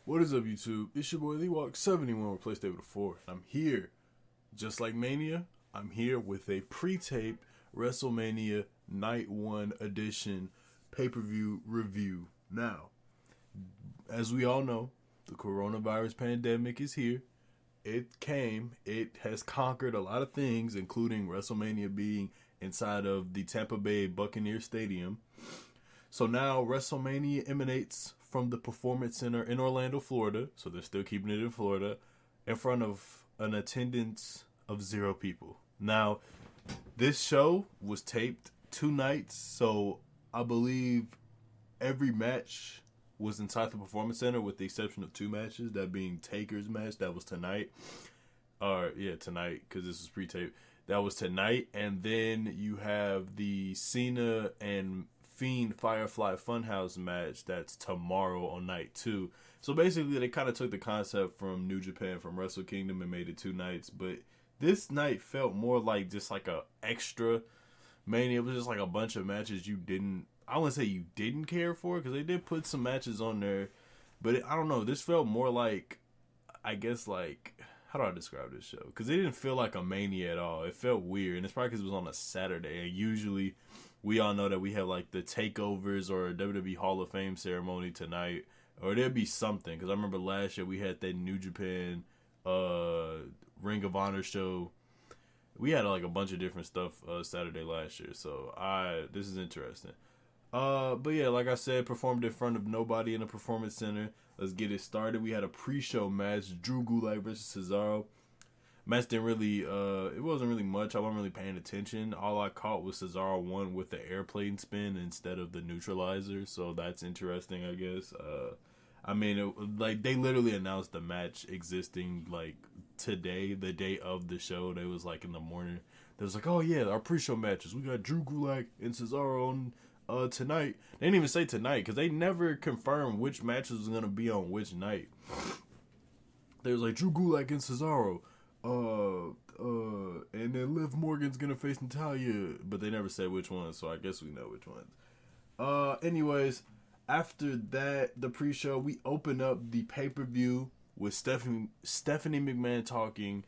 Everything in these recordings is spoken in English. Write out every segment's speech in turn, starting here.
What is up, YouTube? It's your boy LeeWalk71 with PlayStation 4. I'm here, just like Mania, I'm here with a pre-taped WrestleMania Night 1 edition pay-per-view review. Now, as we all know, the coronavirus pandemic is here. It came, it has conquered a lot of things, including WrestleMania being inside of the Tampa Bay Buccaneer Stadium. So now WrestleMania emanates from the Performance Center in Orlando, Florida. So they're still keeping it in Florida, in front of an attendance of 0 people. Now, this show was taped 2 nights, so I believe every match was inside the Performance Center with the exception of 2 matches, that being Taker's match, that was tonight. Tonight, because this was pre-taped. That was tonight, and then you have the Cena and Fiend Firefly Funhouse match that's tomorrow on night 2. So basically they kind of took the concept from New Japan, from Wrestle Kingdom, and made it 2 nights. But this night felt more like just like a extra Mania. It was just like a bunch of matches I wouldn't say you didn't care for, because they did put some matches on there. But I don't know, this felt more like, I guess, like, how do I describe this show? Because it didn't feel like a Mania at all. It felt weird, and it's probably because it was on a Saturday. And usually we all know that we have like the takeovers or a WWE Hall of Fame ceremony tonight, or there'd be something. Because I remember last year we had that New Japan Ring of Honor show. We had like a bunch of different stuff Saturday last year, so this is interesting. But yeah, like I said, performed in front of nobody in the Performance Center. Let's get it started. We had a pre-show match, Drew Gulak versus Cesaro. Match didn't really, it wasn't really much. I wasn't really paying attention. All I caught was Cesaro won with the airplane spin instead of the neutralizer, so that's interesting, I guess. They literally announced the match existing, like, today, the day of the show. They was, like, in the morning. They was like, oh, yeah, our pre-show matches. We got Drew Gulak and Cesaro on tonight. They didn't even say tonight, because they never confirmed which matches was going to be on which night. They was like, Drew Gulak and Cesaro. And then Liv Morgan's gonna face Natalya, but they never said which one, so I guess we know which ones. Anyways, after that, the pre-show, we open up the pay-per-view with Stephanie McMahon talking,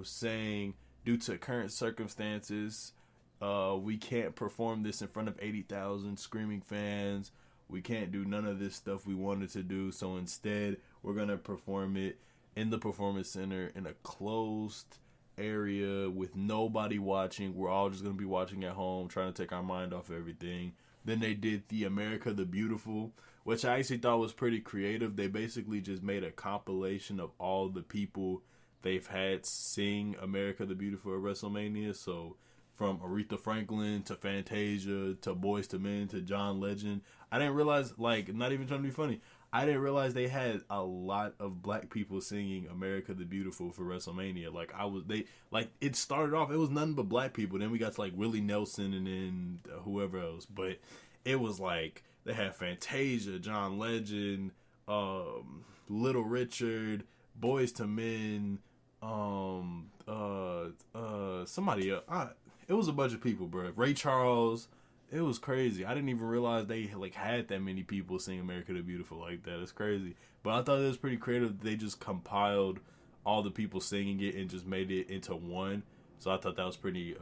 saying, due to current circumstances, we can't perform this in front of 80,000 screaming fans. We can't do none of this stuff we wanted to do, so instead, we're gonna perform it in the Performance Center in a closed area with nobody watching. We're all just going to be watching at home, trying to take our mind off everything. Then they did the America the Beautiful, which I actually thought was pretty creative. They basically just made a compilation of all the people they've had sing America the Beautiful at WrestleMania. So from Aretha Franklin to Fantasia to Boyz II Men to John Legend. I didn't realize, like, not even trying to be funny, I didn't realize they had a lot of black people singing America the Beautiful for WrestleMania. It started off, it was nothing but black people. Then we got to like Willie Nelson and then whoever else. But it was like, they had Fantasia, John Legend, Little Richard, Boyz II Men, somebody else. It was a bunch of people, bro. Ray Charles. It was crazy. I didn't even realize they had that many people sing America the Beautiful like that. It's crazy. But I thought it was pretty creative. They just compiled all the people singing it and just made it into one. So I thought that was pretty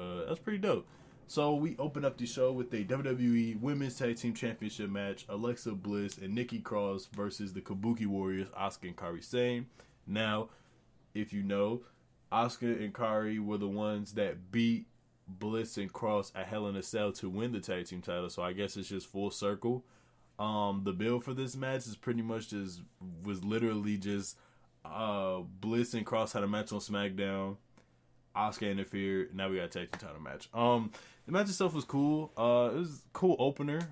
dope. So we open up the show with a WWE Women's Tag Team Championship match. Alexa Bliss and Nikki Cross versus the Kabuki Warriors, Asuka and Kairi Sane. Now, if you know, Asuka and Kairi were the ones that beat Bliss and Cross at Hell in a Cell to win the tag team title, so I guess it's just full circle. The build for this match is pretty much was literally just Bliss and Cross had a match on SmackDown. Asuka interfered. Now we got a tag team title match. The match itself was cool. It was a cool opener.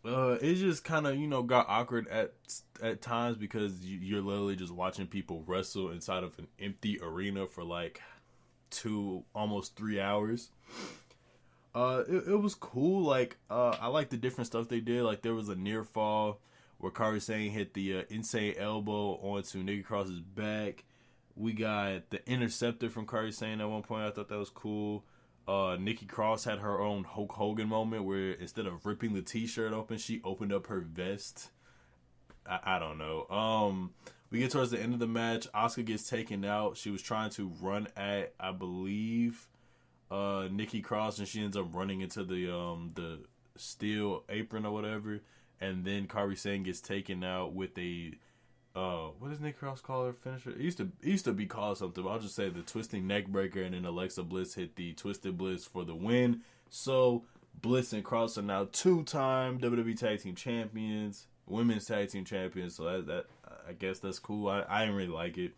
It just kind of got awkward at times because you're literally just watching people wrestle inside of an empty arena for like 2, almost 3 hours. It was cool. Like, I like the different stuff they did. Like, there was a near fall where Kairi Sane hit the insane elbow onto Nikki Cross's back. We got the interceptor from Kairi Sane at one point. I thought that was cool. Nikki Cross had her own Hulk Hogan moment where instead of ripping the t-shirt open, she opened up her vest I don't know. We get towards the end of the match. Asuka gets taken out. She was trying to run at, I believe, Nikki Cross, and she ends up running into the steel apron or whatever. And then Kairi Sane gets taken out with a what does Nikki Cross call her finisher? It used to be called something, but I'll just say the twisting neck breaker, and then Alexa Bliss hit the twisted Bliss for the win. So Bliss and Cross are now 2-time WWE Tag Team Champions, Women's Tag Team Champions. So that I guess that's cool. I didn't really like it.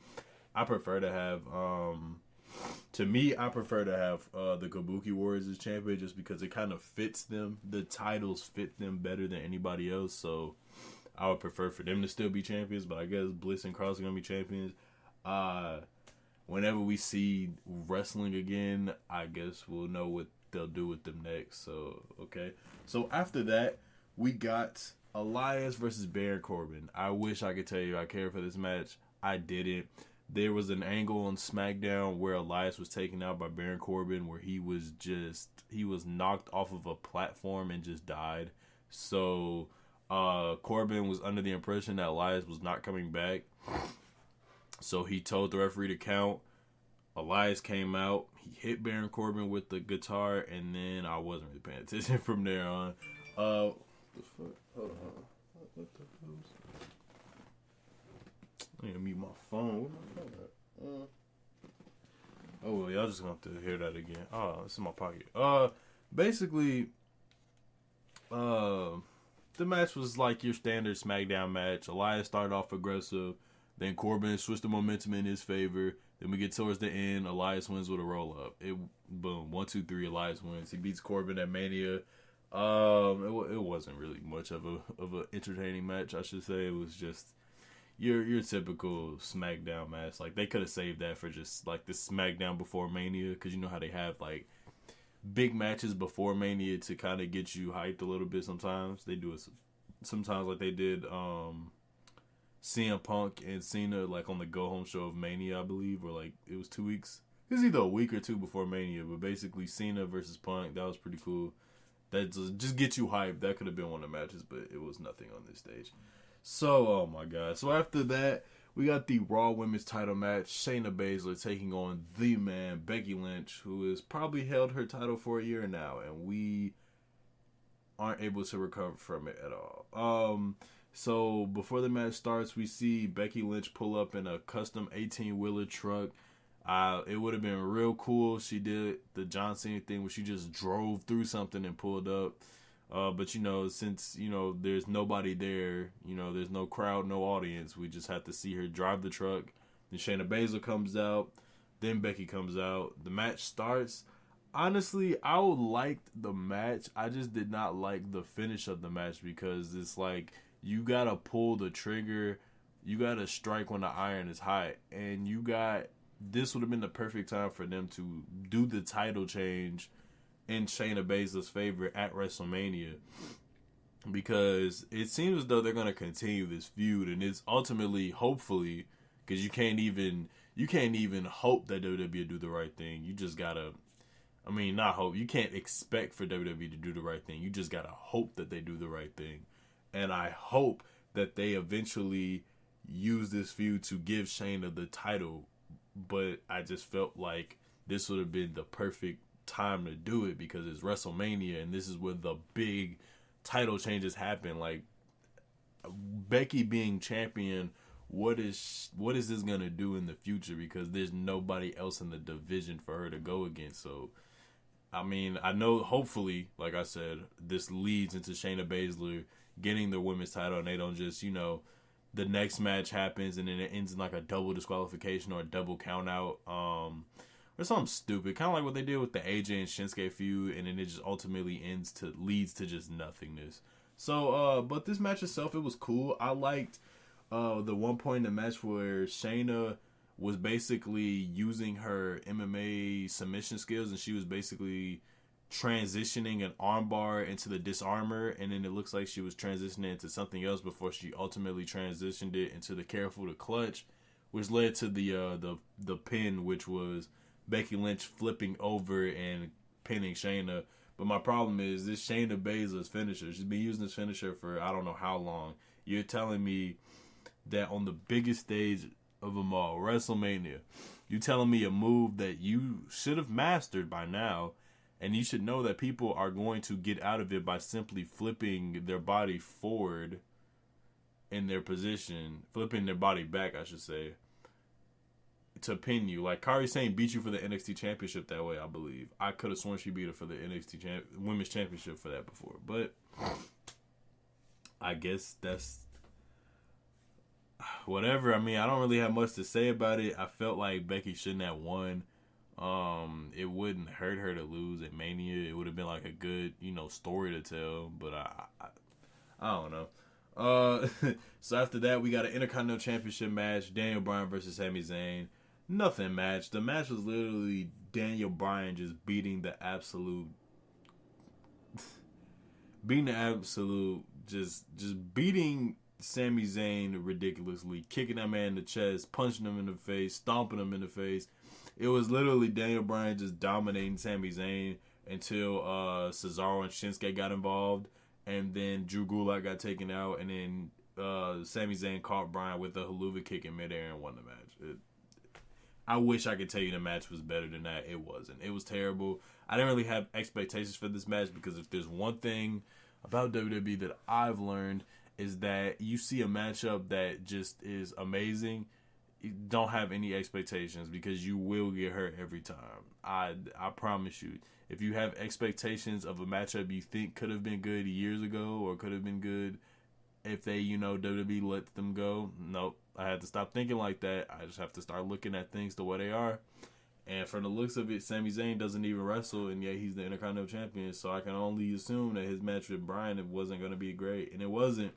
I prefer to have I prefer to have the Kabuki Warriors as champion, just because it kind of fits them. The titles fit them better than anybody else. So I would prefer for them to still be champions, but I guess Bliss and Cross are gonna be champions. Whenever we see wrestling again, I guess we'll know what they'll do with them next. So okay. So after that, we got Elias versus Baron Corbin. I wish I could tell you I care for this match. I didn't. There was an angle on SmackDown where Elias was taken out by Baron Corbin, where he was knocked off of a platform and just died. So Corbin was under the impression that Elias was not coming back. So he told the referee to count. Elias came out. He hit Baron Corbin with the guitar, and then I wasn't really paying attention from there on. What the fuck? Hold on. What the fuck? I need to mute my phone. Where my phone at? Oh, well, y'all just going to have to hear that again. Oh, it's in my pocket. Basically, the match was like your standard SmackDown match. Elias started off aggressive. Then Corbin switched the momentum in his favor. Then we get towards the end. Elias wins with a roll-up. Boom. 1, 2, 3. Elias wins. He beats Corbin at Mania. It wasn't really much of a entertaining match, I should say. It was just your typical SmackDown match. Like, they could have saved that for just like the SmackDown before Mania, because you know how they have like big matches before Mania to kind of get you hyped a little bit. Sometimes they do it. Sometimes like they did CM Punk and Cena like on the go home show of Mania, I believe, or like it was 2 weeks. It was either a week or two before Mania, but basically Cena versus Punk, that was pretty cool. That just get you hyped. That could have been one of the matches, but it was nothing on this stage. So, oh my God. So after that, we got the Raw Women's title match. Shayna Baszler taking on the man, Becky Lynch, who has probably held her title for a year now, and we aren't able to recover from it at all. So before the match starts, we see Becky Lynch pull up in a custom 18-wheeler truck. It would have been real cool if she did the John Cena thing where she just drove through something and pulled up. But, since, there's nobody there, there's no crowd, no audience, we just have to see her drive the truck. Then Shayna Baszler comes out. Then Becky comes out. The match starts. Honestly, I liked the match. I just did not like the finish of the match, because it's like you got to pull the trigger. You got to strike when the iron is hot. And this would have been the perfect time for them to do the title change in Shayna Baszler's favor at WrestleMania, because it seems as though they're going to continue this feud, and it's ultimately, hopefully, because you can't even hope that WWE do the right thing. You just gotta, not hope. You can't expect for WWE to do the right thing. You just gotta hope that they do the right thing, and I hope that they eventually use this feud to give Shayna the title. But I just felt like this would have been the perfect time to do it, because it's WrestleMania and this is where the big title changes happen. Like, Becky being champion, what is this gonna do in the future? Because there's nobody else in the division for her to go against. So I know, hopefully, like I said, this leads into Shayna Baszler getting the women's title, and they don't just, the next match happens and then it ends in like a double disqualification or a double count out, or something stupid, kind of like what they did with the AJ and Shinsuke feud, and then it just ultimately leads to just nothingness. So, but this match itself, it was cool. I liked the one point in the match where Shayna was basically using her MMA submission skills, and she was basically transitioning an armbar into the disarmer, and then it looks like she was transitioning into something else before she ultimately transitioned it into the careful to clutch, which led to the pin, which was Becky Lynch flipping over and pinning Shayna. But my problem is this Shayna Baszler's finisher. She's been using this finisher for I don't know how long. You're telling me that on the biggest stage of them all, WrestleMania, you telling me a move that you should have mastered by now, and you should know that people are going to get out of it by simply flipping their body forward in their position, flipping their body back, I should say, to pin you. Like, Kairi Sane beat you for the NXT Championship that way, I believe. I could have sworn she beat her for the NXT Women's Championship for that before. But I guess that's whatever. I mean, I don't really have much to say about it. I felt like Becky shouldn't have won. It wouldn't hurt her to lose at Mania. It would have been like a good, story to tell. But I don't know. So after that, we got an Intercontinental Championship match. Daniel Bryan versus Sami Zayn. Nothing match. The match was literally Daniel Bryan just beating the absolute, just beating Sami Zayn ridiculously, kicking that man in the chest, punching him in the face, stomping him in the face. It was literally Daniel Bryan just dominating Sami Zayn until Cesaro and Shinsuke got involved, and then Drew Gulak got taken out, and then Sami Zayn caught Bryan with a haluva kick in midair and won the match. I wish I could tell you the match was better than that. It wasn't. It was terrible. I didn't really have expectations for this match because if there's one thing about WWE that I've learned is that you see a matchup that just is amazing, you don't have any expectations because you will get hurt every time. I promise you. If you have expectations of a matchup you think could have been good years ago or could have been good if they, WWE let them go, nope. I had to stop thinking like that. I just have to start looking at things the way they are. And from the looks of it, Sami Zayn doesn't even wrestle, and yet he's the Intercontinental Champion. So I can only assume that his match with Bryan wasn't going to be great, and it wasn't.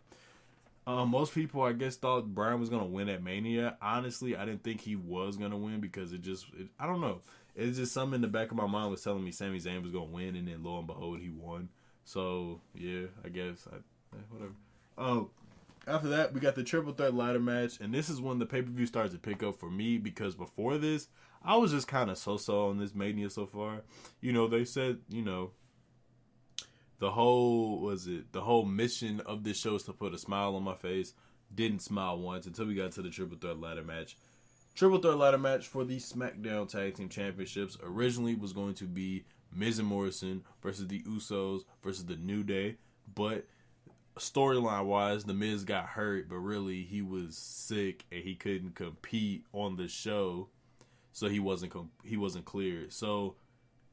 Most people, I guess, thought Bryan was going to win at Mania. Honestly, I didn't think he was going to win because I don't know. It's just something in the back of my mind was telling me Sami Zayn was going to win, and then lo and behold, he won. So, yeah, I guess. Whatever. After that, we got the Triple Threat Ladder match, and this is when the pay-per-view starts to pick up for me because before this, I was just kind of so-so on this Mania so far. They said, the whole mission of this show is to put a smile on my face. Didn't smile once until we got to the Triple Threat Ladder match. Triple Threat Ladder match for the SmackDown Tag Team Championships originally was going to be Miz and Morrison versus the Usos versus the New Day, but storyline wise, the Miz got hurt, but really he was sick and he couldn't compete on the show, so he wasn't cleared. So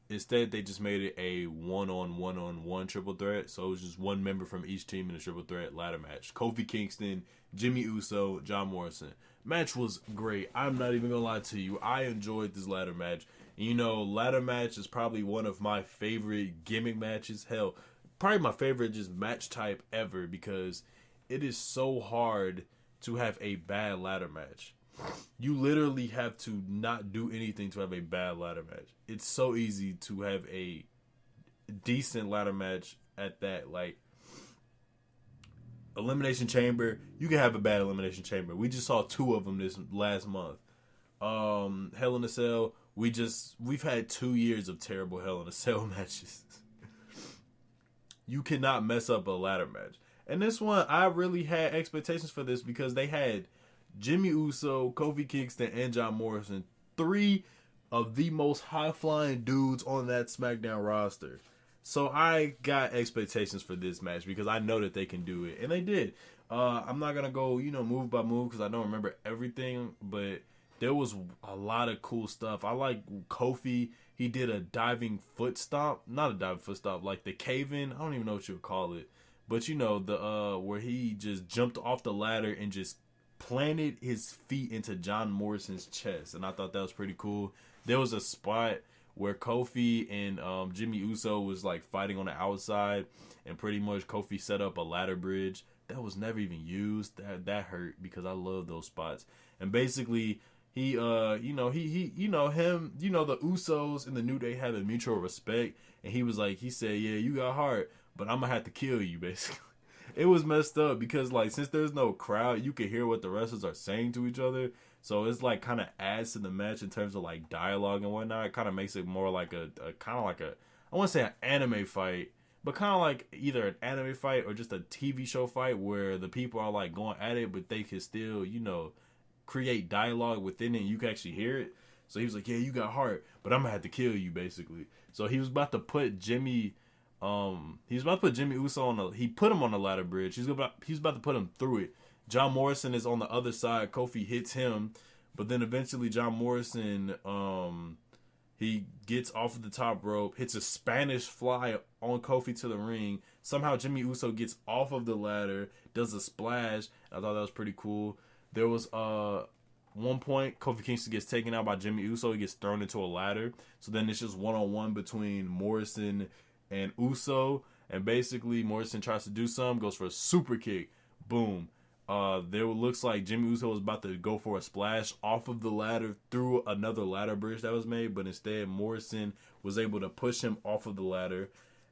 instead, they just made it a one-on-one triple threat. So it was just one member from each team in a triple threat ladder match. Kofi Kingston, Jimmy Uso, John Morrison. Match was great. I'm not even gonna lie to you. I enjoyed this ladder match. Ladder match is probably one of my favorite gimmick matches. Hell, probably my favorite just match type ever because it is so hard to have a bad ladder match. You literally have to not do anything to have a bad ladder match. It's so easy to have a decent ladder match at that. Like, Elimination Chamber, you can have a bad Elimination Chamber. We just saw 2 of them this last month. Hell in a Cell, we've had 2 years of terrible Hell in a Cell matches. You cannot mess up a ladder match. And this one, I really had expectations for this because they had Jimmy Uso, Kofi Kingston, and John Morrison, 3 of the most high-flying dudes on that SmackDown roster. So I got expectations for this match because I know that they can do it. And they did. I'm not going to go, move by move because I don't remember everything, but there was a lot of cool stuff. I like Kofi. He did a diving foot stomp. Not a diving foot stomp, like the cave-in. I don't even know what you would call it. But the where he just jumped off the ladder and just planted his feet into John Morrison's chest. And I thought that was pretty cool. There was a spot where Kofi and Jimmy Uso was like fighting on the outside, and pretty much Kofi set up a ladder bridge that was never even used. That hurt because I love those spots. And basically, the Usos and the New Day have a mutual respect, and he said, yeah, you got heart, but I'm gonna have to kill you, basically. It was messed up because, like, since there's no crowd, you can hear what the wrestlers are saying to each other. So it's like kind of adds to the match in terms of like dialogue and whatnot. It kind of makes it more like a kind of like a, I want to say an anime fight, but kind of like either an anime fight or just a TV show fight where the people are like going at it, but they can still, create dialogue within it and you can actually hear it. So he was like, yeah, you got heart, but I'm gonna have to kill you, basically. So he was about to put Jimmy Uso he put him on the ladder bridge. He was about to put him through it. John Morrison is on the other side. Kofi hits him, but then eventually John Morrison, he gets off of the top rope, hits a Spanish fly on Kofi to the ring. Somehow Jimmy Uso gets off of the ladder, does a splash. I thought that was pretty cool. There was one point, Kofi Kingston gets taken out by Jimmy Uso. He gets thrown into a ladder. So then it's just one-on-one between Morrison and Uso. And basically, Morrison tries to do something, goes for a super kick. Boom. There looks like Jimmy Uso was about to go for a splash off of the ladder through another ladder bridge that was made. But instead, Morrison was able to push him off of the ladder.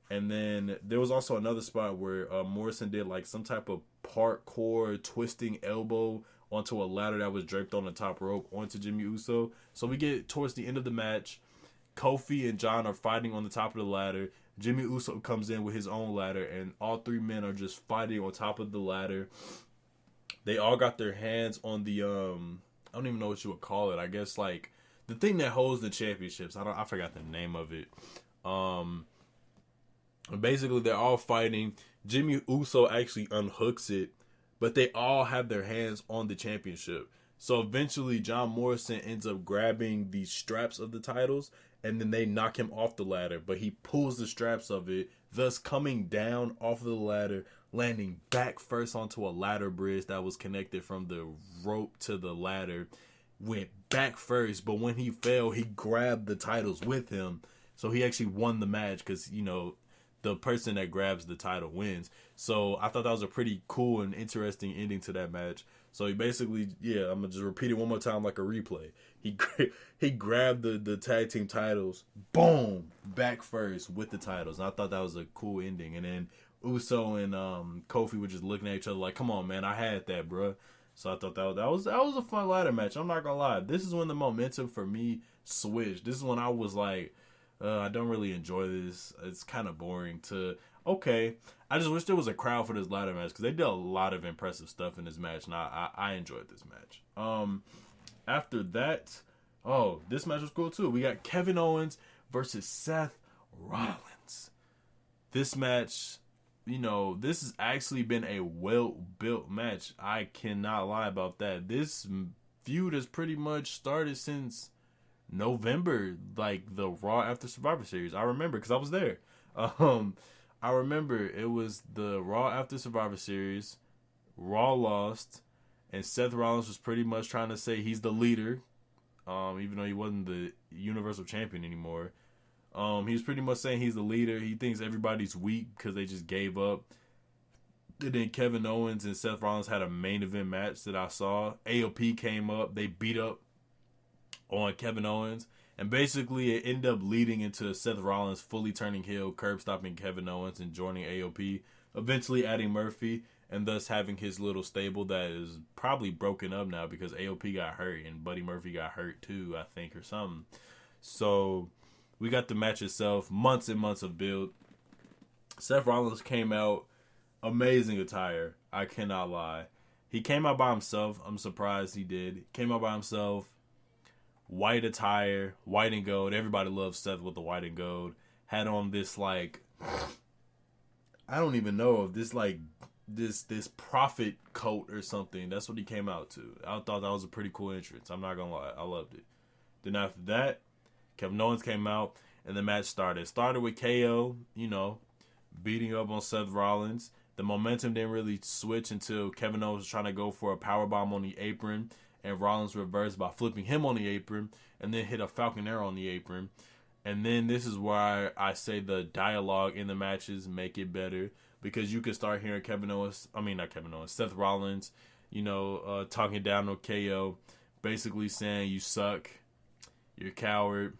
And then there was also another spot where Morrison did like some type of parkour twisting elbow onto a ladder that was draped on the top rope onto Jimmy Uso. So we get towards the end of the match. Kofi and John are fighting on the top of the ladder. Jimmy Uso comes in with his own ladder, and all three men are just fighting on top of the ladder. They all got their hands on the I don't even know what you would call it. I guess like the thing that holds the championships. I forgot the name of it. Basically they're all fighting. Jimmy Uso actually unhooks it, but they all have their hands on the championship. So eventually John Morrison ends up grabbing the straps of the titles, and then they knock him off the ladder, but he pulls the straps of it, thus coming down off of the ladder, landing back first onto a ladder bridge that was connected from the rope to the ladder. Went back first, but when he fell, he grabbed the titles with him. So he actually won the match because, the person that grabs the title wins. So I thought that was a pretty cool and interesting ending to that match. So he basically, I'm going to just repeat it one more time like a replay. He grabbed the tag team titles, boom, back first with the titles. And I thought that was a cool ending. And then Uso and Kofi were just looking at each other like, come on, man, I had that, bro. So I thought that was a fun ladder match. I'm not going to lie. This is when the momentum for me switched. This is when I was like, I don't really enjoy this. It's kind of boring to... Okay, I just wish there was a crowd for this ladder match because they did a lot of impressive stuff in this match, and I enjoyed this match. After that, this match was cool too. We got Kevin Owens versus Seth Rollins. This match, this has actually been a well-built match. I cannot lie about that. This feud has pretty much started since November, like the Raw after Survivor Series. I remember because I was there. I remember it was the Raw after Survivor Series. Raw lost, and Seth Rollins was pretty much trying to say he's the leader, even though he wasn't the Universal Champion anymore. He was pretty much saying he's the leader. He thinks everybody's weak because they just gave up. And then Kevin Owens and Seth Rollins had a main event match that I saw. AOP came up. They beat up on Kevin Owens. And basically it ended up leading into Seth Rollins fully turning heel, curb stopping Kevin Owens and joining AOP. Eventually adding Murphy and thus having his little stable that is probably broken up now because AOP got hurt and Buddy Murphy got hurt too, I think, or something. So we got the match itself. Months and months of build. Seth Rollins came out. Amazing attire. I cannot lie. He came out by himself. I'm surprised he did. Came out by himself. White attire. White and gold. Everybody loves Seth with the white and gold. Had on this like... I don't even know if this like... This prophet coat or something. That's what he came out to. I thought that was a pretty cool entrance. I'm not gonna lie. I loved it. Then after that, Kevin Owens came out and the match started. It started with KO, beating up on Seth Rollins. The momentum didn't really switch until Kevin Owens was trying to go for a powerbomb on the apron, and Rollins reversed by flipping him on the apron and then hit a Falcon Arrow on the apron. And then this is why I say the dialogue in the matches make it better, because you can start hearing Seth Rollins, talking down on KO, basically saying you suck, you're a coward.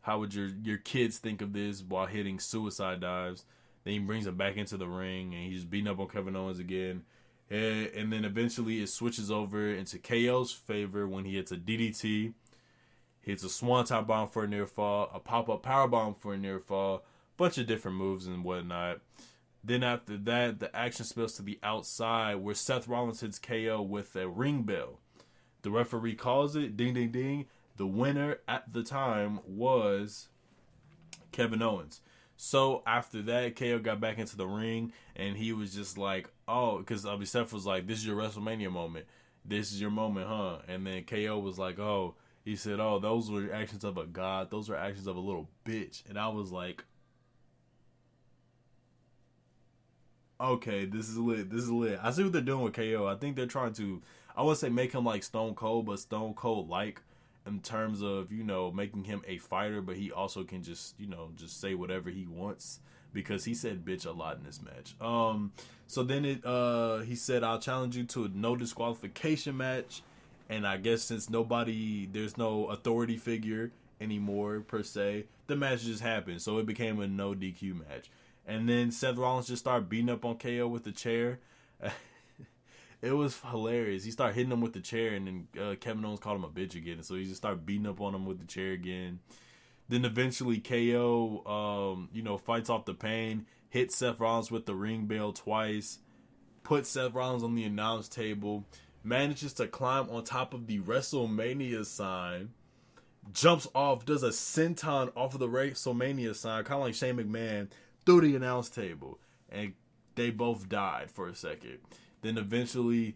How would your kids think of this, while hitting suicide dives? Then he brings him back into the ring and he's beating up on Kevin Owens again. And then eventually it switches over into KO's favor when he hits a DDT, hits a swanton bomb for a near fall, a pop-up power bomb for a near fall, bunch of different moves and whatnot. Then after that, the action spills to the outside where Seth Rollins hits KO with a ring bell. The referee calls it, ding, ding, ding. The winner at the time was Kevin Owens. So after that, KO got back into the ring, and he was just like, oh, because Seth was like, this is your WrestleMania moment. This is your moment, huh? And then KO was like, oh, he said, oh, those were actions of a god. Those were actions of a little bitch. And I was like, okay, this is lit. This is lit. I see what they're doing with KO. I think they're trying to, I wouldn't say make him like Stone Cold, but Stone Cold like in terms of, making him a fighter, but he also can just, just say whatever he wants because he said bitch a lot in this match. So then he said, I'll challenge you to a no disqualification match. And I guess since there's no authority figure anymore per se, the match just happened. So it became a no DQ match. And then Seth Rollins just started beating up on KO with the chair. It was hilarious. He started hitting him with the chair, and then Kevin Owens called him a bitch again. And so he just started beating up on him with the chair again. Then eventually KO, fights off the pain, hits Seth Rollins with the ring bell twice, puts Seth Rollins on the announce table, manages to climb on top of the WrestleMania sign, jumps off, does a senton off of the WrestleMania sign, kind of like Shane McMahon, through the announce table, and they both died for a second. Then eventually,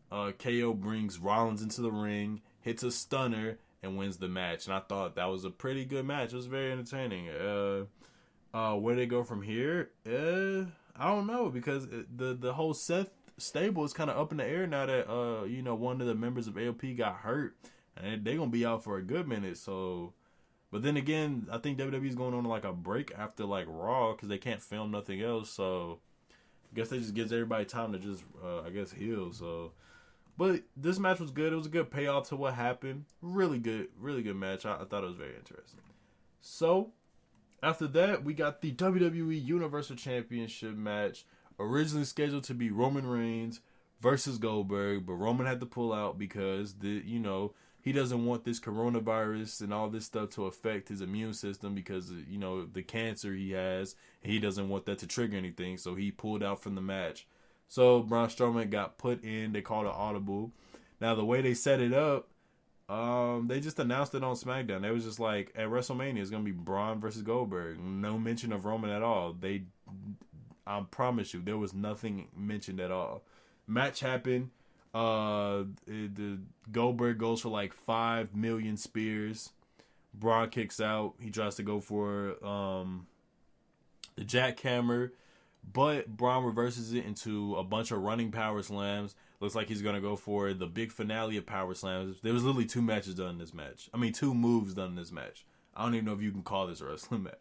KO brings Rollins into the ring, hits a stunner, and wins the match. And I thought that was a pretty good match. It was very entertaining. Where they go from here? I don't know, because the whole Seth stable is kind of up in the air now that one of the members of AOP got hurt, and they're gonna be out for a good minute. So. But then again, I think WWE's going on like a break after like Raw because they can't film nothing else. So I guess they just gives everybody time to just, heal. So, but this match was good. It was a good payoff to what happened. Really good match. I thought it was very interesting. So after that, we got the WWE Universal Championship match, originally scheduled to be Roman Reigns versus Goldberg, but Roman had to pull out because he doesn't want this coronavirus and all this stuff to affect his immune system because, the cancer he has. He doesn't want that to trigger anything, so he pulled out from the match. So Braun Strowman got put in. They called it audible. Now, the way they set it up, they just announced it on SmackDown. They was just like, at WrestleMania, it's going to be Braun versus Goldberg. No mention of Roman at all. I promise you, there was nothing mentioned at all. Match happened. The Goldberg goes for like 5 million spears. Braun kicks out. He tries to go for the jackhammer, but Braun reverses it into a bunch of running power slams. Looks like he's gonna go for the big finale of power slams. There was literally 2 matches done in this match. 2 moves done in this match. I don't even know if you can call this a wrestling match.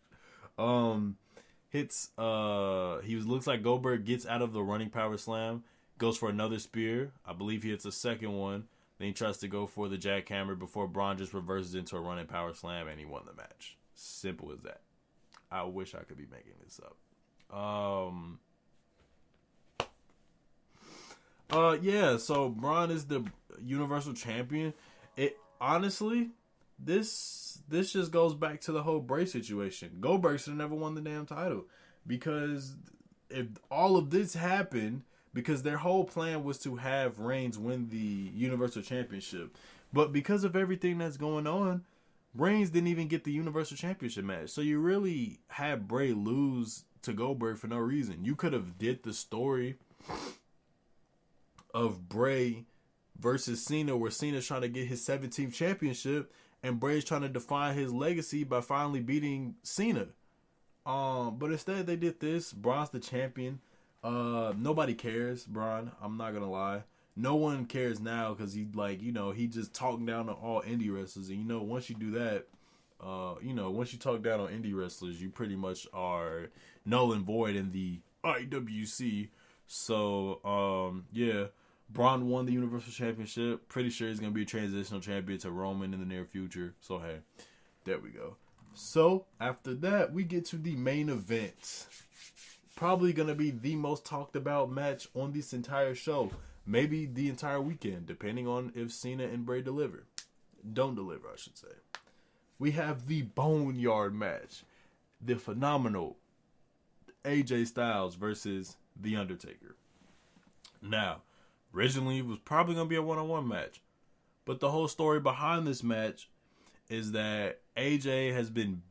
Looks like Goldberg gets out of the running power slam. Goes for another spear. I believe he hits a second one. Then he tries to go for the jackhammer before Braun just reverses into a running power slam, and he won the match. Simple as that. I wish I could be making this up. So Braun is the Universal Champion. Honestly, this just goes back to the whole Bray situation. Goldberg should have never won the damn title, because if all of this happened, because their whole plan was to have Reigns win the Universal Championship. But because of everything that's going on, Reigns didn't even get the Universal Championship match. So you really had Bray lose to Goldberg for no reason. You could have did the story of Bray versus Cena, where Cena's trying to get his 17th championship, and Bray's trying to define his legacy by finally beating Cena. But instead they did this. Braun's the champion. Nobody cares, Braun. I'm not gonna lie. No one cares now because he just talking down on all indie wrestlers. And once you do that, once you talk down on indie wrestlers, you pretty much are null and void in the IWC. So, Braun won the Universal Championship. Pretty sure he's gonna be a transitional champion to Roman in the near future. So hey, there we go. So after that, we get to the main event. Probably going to be the most talked about match on this entire show. Maybe the entire weekend, depending on if Cena and Bray deliver. Don't deliver, I should say. We have the Boneyard match. The phenomenal, AJ Styles versus The Undertaker. Now, originally it was probably going to be a one-on-one match. But the whole story behind this match is that AJ has been,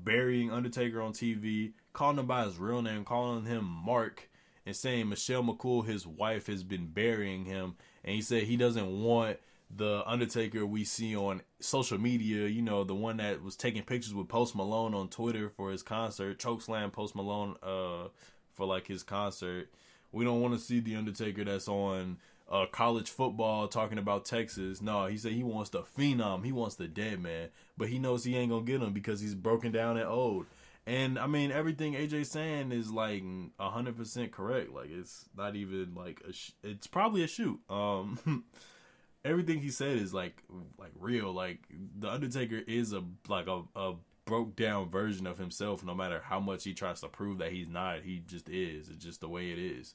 burying Undertaker on TV, calling him by his real name, calling him Mark, and saying Michelle McCool, his wife, has been burying him. And he said he doesn't want the Undertaker we see on social media, the one that was taking pictures with Post Malone on Twitter for his concert, chokeslam Post Malone for like his concert. We don't want to see the Undertaker that's on college football talking about Texas. No, he said he wants the phenom. He wants the dead man. But he knows he ain't going to get him because he's broken down and old. And, I mean, everything AJ's saying is, like, 100% correct. Like, it's not even, like, it's probably a shoot. Everything he said is, like real. Like, the Undertaker is a broke down version of himself. No matter how much he tries to prove that he's not, he just is. It's just the way it is.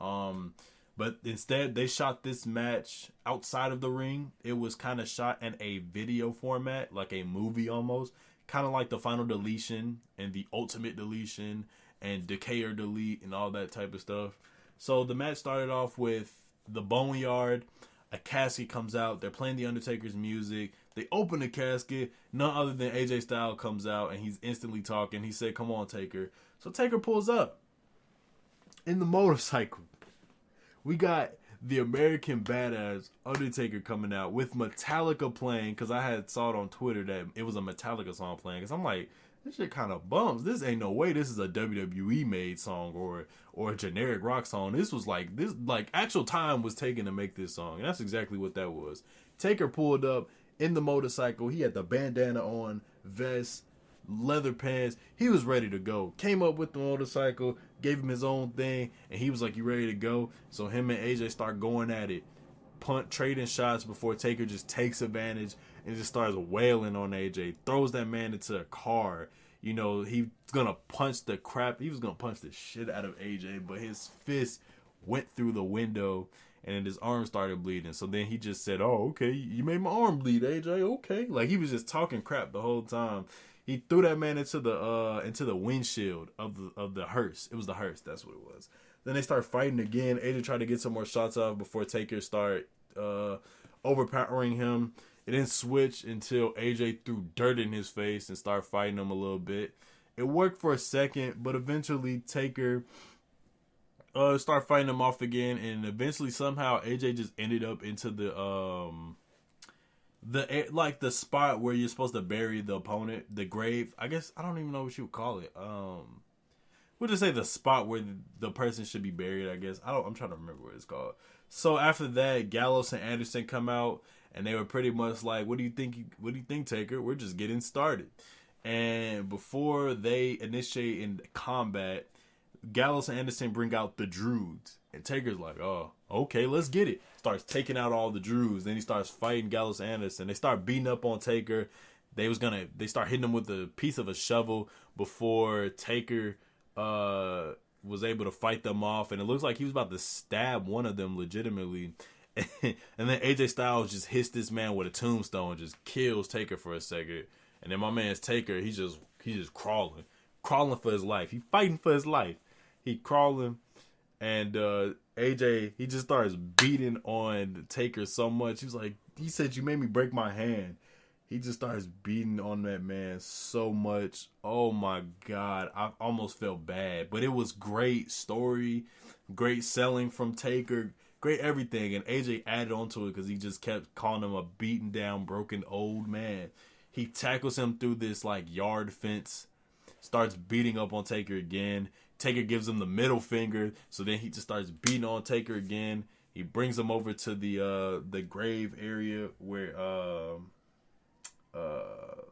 But instead, they shot this match outside of the ring. It was kind of shot in a video format, like a movie almost. Kind of like the Final Deletion and the Ultimate Deletion and Decay or Delete and all that type of stuff. So the match started off with the Boneyard. A casket comes out. They're playing the Undertaker's music. They open the casket. None other than AJ Styles comes out, and he's instantly talking. He said, "Come on, Taker." So Taker pulls up in the motorcycle. We got the American Badass Undertaker coming out with Metallica playing, because I had saw it on Twitter that it was a Metallica song playing, because I'm like, this shit kind of bums. This ain't no way this is a WWE made song or a generic rock song. This was like actual time was taken to make this song, and that's exactly what that was. Taker pulled up in the motorcycle. He had the bandana on, vest, leather pants. He was ready to go. Came up with the motorcycle, gave him his own thing, and he was like, "You ready to go?" So him and AJ start going at it, trading shots before Taker just takes advantage and just starts wailing on AJ, throws that man into a car. He's gonna punch the crap. He was gonna punch the shit out of AJ, but his fist went through the window and then his arm started bleeding. So then he just said, "Oh, okay, you made my arm bleed, AJ. Okay." Like, he was just talking crap the whole time. He threw that man into the windshield of the hearse. It was the hearse, that's what it was. Then they start fighting again. AJ tried to get some more shots off before Taker start overpowering him. It didn't switch until AJ threw dirt in his face and started fighting him a little bit. It worked for a second, but eventually Taker started fighting him off again, and eventually somehow AJ just ended up into the spot where you're supposed to bury the opponent, the grave. I guess I don't even know what you would call it. We'll just say the spot where the person should be buried, I guess. I'm trying to remember what it's called. So after that, Gallows and Anderson come out, and they were pretty much like, "What do you think, Taker? We're just getting started." And before they initiate in combat, Gallows and Anderson bring out the Druids, and Taker's like, "Oh, okay, let's get it." Starts taking out all the Druids. Then he starts fighting Gallows and Anderson. They start beating up on Taker. They start hitting him with a piece of a shovel before Taker was able to fight them off, and it looks like he was about to stab one of them legitimately. And then AJ Styles just hits this man with a tombstone, just kills Taker for a second. And then my man's Taker, he's just crawling for his life. He fighting for his life. He crawling, and AJ, he just starts beating on Taker so much. He said, "You made me break my hand." He just starts beating on that man so much. Oh my God, I almost felt bad, but it was great story, great selling from Taker, great everything, and AJ added onto it because he just kept calling him a beaten down, broken old man. He tackles him through this yard fence, starts beating up on Taker again. Taker gives him the middle finger, so then he just starts beating on Taker again. He brings him over to the grave area where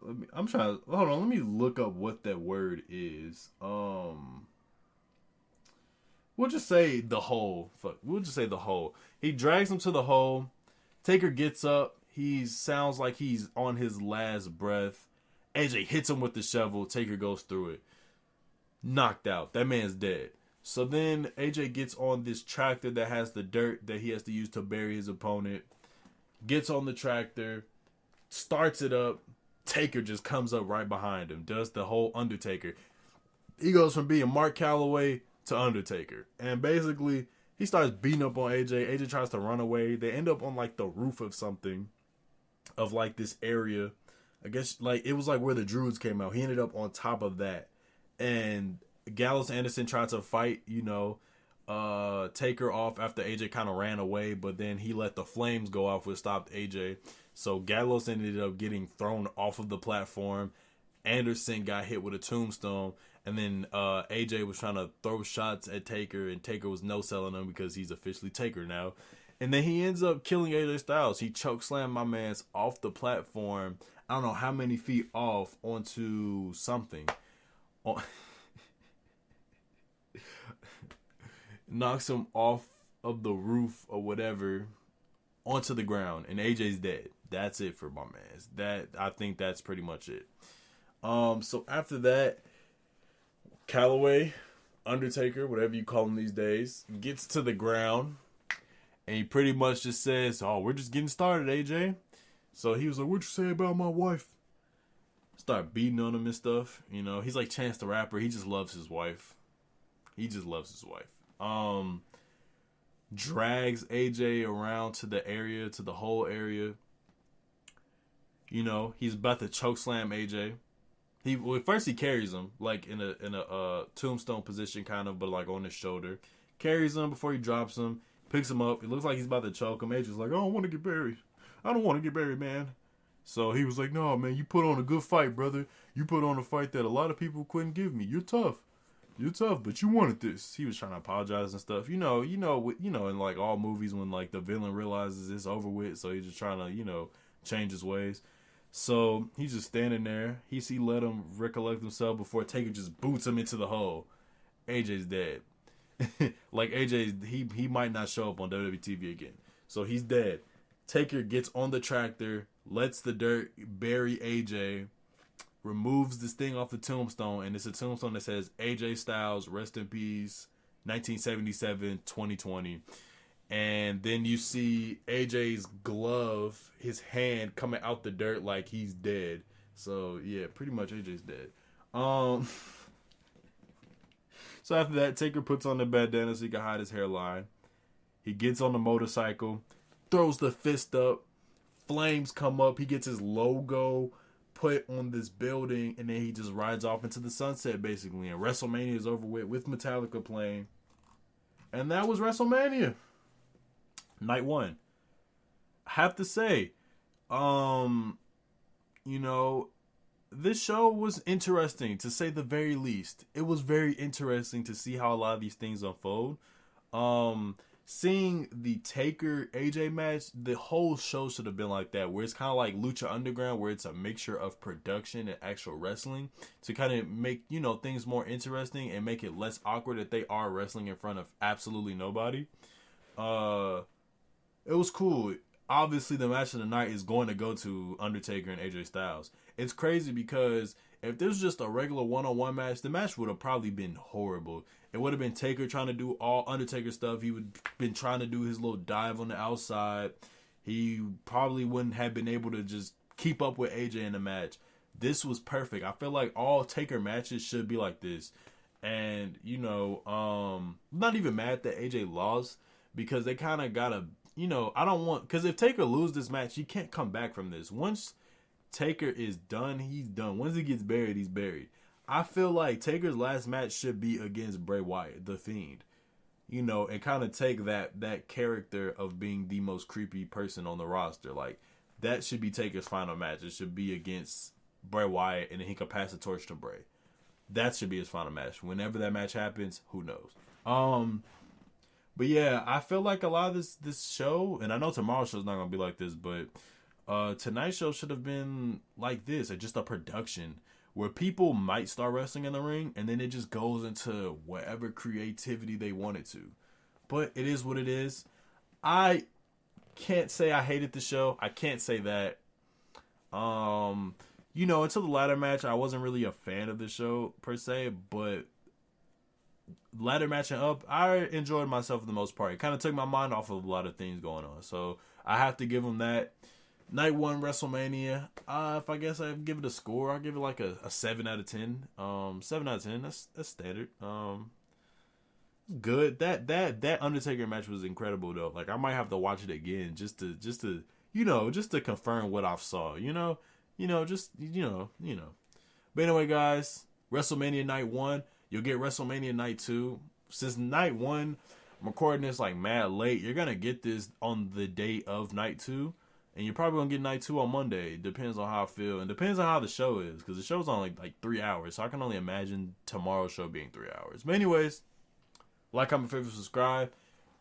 let me look up what that word is. We'll just say the hole. We'll just say the hole. He drags him to the hole. Taker gets up. He sounds like he's on his last breath. AJ hits him with the shovel. Taker goes through it. Knocked out. That man's dead. So then AJ gets on this tractor that has the dirt that he has to use to bury his opponent. Gets on the tractor. Starts it up. Taker just comes up right behind him. Does the whole Undertaker. he goes from being Mark Calloway to Undertaker. And basically, he starts beating up on AJ. AJ tries to run away. They end up on like the roof of something, of like this area. I guess like it was like where the Druids came out. He ended up on top of that. And Gallows and Anderson tried to fight, Taker off after AJ kind of ran away. But then he let the flames go off, which stopped AJ. So Gallows ended up getting thrown off of the platform. Anderson got hit with a tombstone. And then AJ was trying to throw shots at Taker, and Taker was no-selling him because he's officially Taker now. And then he ends up killing AJ Styles. He chokeslammed my man's off the platform. I don't know how many feet off onto something. Knocks him off of the roof or whatever onto the ground, and AJ's dead. That's it for my man. I think that's pretty much it. So after that, Calloway, Undertaker, whatever you call him these days, gets to the ground, and he pretty much just says, "Oh, we're just getting started, AJ." So he was like, "What'd you say about my wife?" Start beating on him and stuff. He's like Chance the Rapper. He just loves his wife. Drags AJ around to the whole area. He's about to chokeslam AJ. First he carries him like in a tombstone position kind of, but like on his shoulder. Carries him before he drops him. Picks him up. It looks like he's about to choke him. AJ's like, "I don't want to get buried. I don't want to get buried, man." So he was like, "No, man, you put on a good fight, brother. You put on a fight that a lot of people couldn't give me. You're tough, but you wanted this." He was trying to apologize and stuff. In like all movies when like the villain realizes it's over with, so he's just trying to, change his ways. So he's just standing there. He let him recollect himself before Taker just boots him into the hole. AJ's dead. Like AJ, he might not show up on WWE TV again. So he's dead. Taker gets on the tractor, lets the dirt bury AJ, removes this thing off the tombstone, and it's a tombstone that says AJ Styles, rest in peace, 1977, 2020. And then you see AJ's glove, his hand coming out the dirt like he's dead. So yeah, pretty much AJ's dead. So after that, Taker puts on the bandana so he can hide his hairline. He gets on the motorcycle, throws the fist up, flames come up, he gets his logo put on this building, and then he just rides off into the sunset basically. And WrestleMania is over with Metallica playing. And that was WrestleMania. Night 1. I have to say, this show was interesting, to say the very least. It was very interesting to see how a lot of these things unfold. Seeing the Taker AJ match, the whole show should have been like that, where it's kind of like Lucha Underground, where it's a mixture of production and actual wrestling to kind of make, things more interesting and make it less awkward that they are wrestling in front of absolutely nobody. It was cool. Obviously, the match of the night is going to go to Undertaker and AJ Styles. It's crazy because if this was just a regular one-on-one match, the match would have probably been horrible. It would have been Taker trying to do all Undertaker stuff. He would have been trying to do his little dive on the outside. He probably wouldn't have been able to just keep up with AJ in the match. This was perfect. I feel like all Taker matches should be like this. And, I'm not even mad that AJ lost, because they kind of got to, I don't want, because if Taker loses this match, he can't come back from this. Once Taker is done, he's done. Once he gets buried, he's buried. I feel like Taker's last match should be against Bray Wyatt, The Fiend. And kind of take that character of being the most creepy person on the roster. Like, that should be Taker's final match. It should be against Bray Wyatt, and then he can pass the torch to Bray. That should be his final match. Whenever that match happens, who knows? But yeah, I feel like a lot of this show, and I know tomorrow's show's not going to be like this, but tonight's show should have been like this, or just a production where people might start wrestling in the ring, and then it just goes into whatever creativity they want it to. But it is what it is. I can't say I hated the show. I can't say that. Until the ladder match, I wasn't really a fan of the show per se, but ladder match and up, I enjoyed myself for the most part. It kind of took my mind off of a lot of things going on, so I have to give them that. Night 1 WrestleMania. If I guess I'd give it a score, I'll give it like a 7 out of 10. 7 out of 10. That's standard. Good. That Undertaker match was incredible though. Like I might have to watch it again just to just to confirm what I've saw. But anyway, guys, WrestleMania Night 1. You'll get WrestleMania Night 2. Since Night 1, I'm recording this like mad late. You're gonna get this on the day of Night 2. And you're probably going to get Night 2 on Monday. Depends on how I feel. And depends on how the show is. Because the show's on like 3 hours. So I can only imagine tomorrow's show being 3 hours. But anyways, like, comment, favorite, subscribe.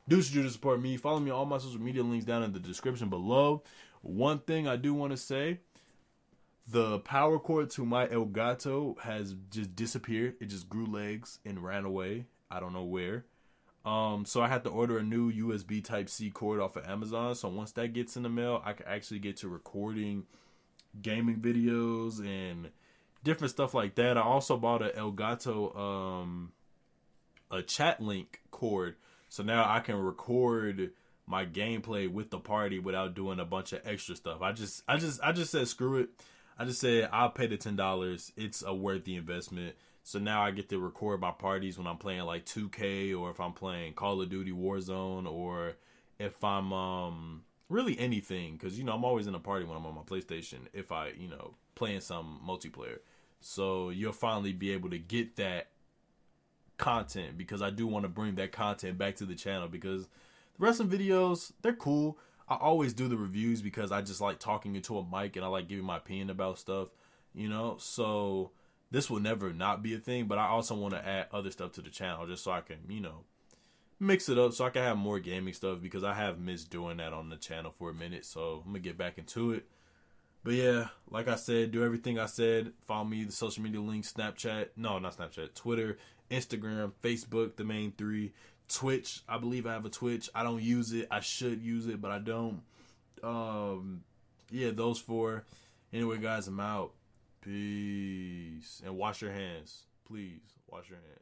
Do what you do to support me. Follow me on all my social media links down in the description below. One thing I do want to say. The power cord to my Elgato has just disappeared. It just grew legs and ran away. I don't know where. So I had to order a new USB Type-C cord off of Amazon. So once that gets in the mail, I can actually get to recording gaming videos and different stuff like that. I also bought a Elgato, a chat link cord. So now I can record my gameplay with the party without doing a bunch of extra stuff. I just said, screw it. I just said, I'll pay the $10. It's a worthy investment. So now I get to record my parties when I'm playing like 2K or if I'm playing Call of Duty Warzone or if I'm really anything. Because, I'm always in a party when I'm on my PlayStation if I, playing some multiplayer. So you'll finally be able to get that content because I do want to bring that content back to the channel because the wrestling videos, they're cool. I always do the reviews because I just like talking into a mic and I like giving my opinion about stuff, so... This will never not be a thing, but I also want to add other stuff to the channel just so I can, mix it up so I can have more gaming stuff because I have missed doing that on the channel for a minute. So I'm going to get back into it. But yeah, like I said, do everything I said. Follow me, the social media links, Snapchat. No, not Snapchat. Twitter, Instagram, Facebook, the main 3. Twitch. I believe I have a Twitch. I don't use it. I should use it, but I don't. Yeah, those 4. Anyway, guys, I'm out. Peace. And wash your hands. Please, wash your hands.